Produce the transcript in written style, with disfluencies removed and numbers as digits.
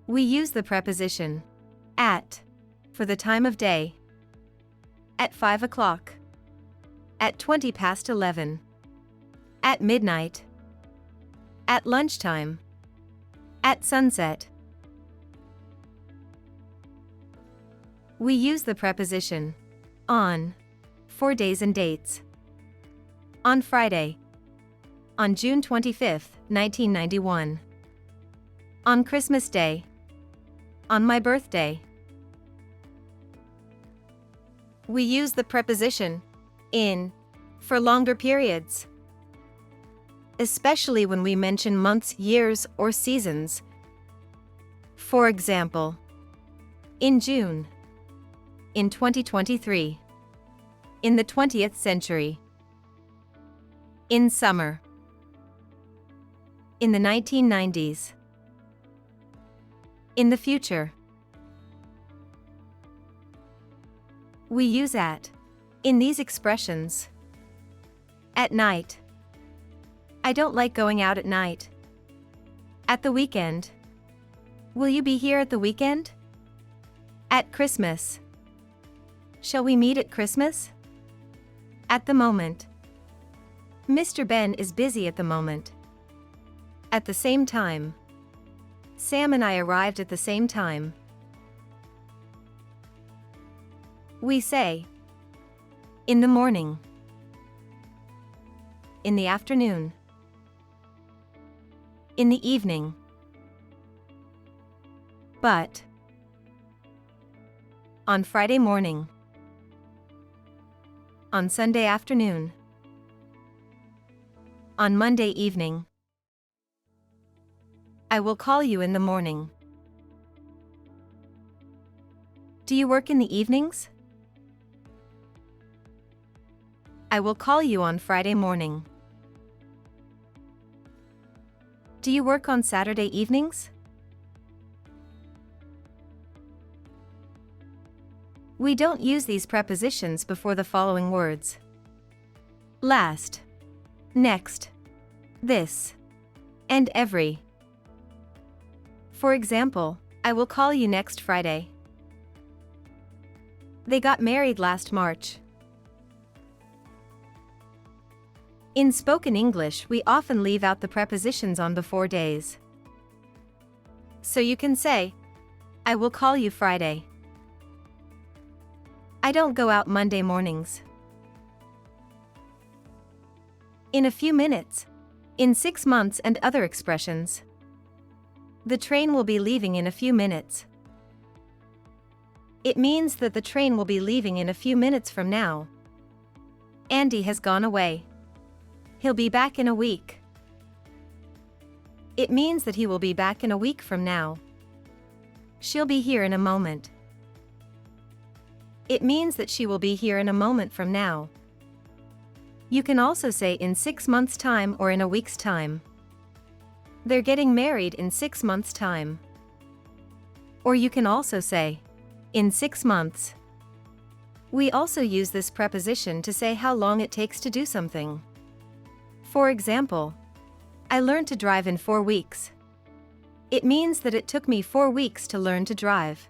We use the preposition at for the time of day. At 5 o'clock. At 20 past 11. At midnight. At lunchtime. At sunset. We use the preposition on for days and dates. On Friday. On June 25, 1991. On Christmas Day. On my birthday. We use the preposition in for longer periods, especially when we mention months, years, or seasons. For example, in June, in 2023, in the 20th century, in summer, in the 1990s, in the future. We use at in these expressions. At night. I don't like going out at night. At the weekend. Will you be here at the weekend? At Christmas. Shall we meet at Christmas? At the moment. Mr. Ben is busy at the moment. At the same time. Sam and I arrived at the same time. We say in the morning. In the afternoon. In the evening. But. On Friday morning. On Sunday afternoon. On Monday evening. I will call you in the morning. Do you work in the evenings? I will call you on Friday morning. Do you work on Saturday evenings? We don't use these prepositions before the following words: last, next, this, and every. For example, I will call you next Friday. They got married last March. In spoken English, we often leave out the prepositions on before days. So you can say, I will call you Friday. I don't go out Monday mornings. In a few minutes. In 6 months, and other expressions. The train will be leaving in a few minutes. It means that the train will be leaving in a few minutes from now. Andy has gone away. He'll be back in a week. It means that he will be back in a week from now. She'll be here in a moment. It means that she will be here in a moment from now. You can also say in 6 months' time or in a week's time. They're getting married in 6 months' time. Or you can also say, in 6 months. We also use this preposition to say how long it takes to do something. For example, I learned to drive in 4 weeks. It means that it took me 4 weeks to learn to drive.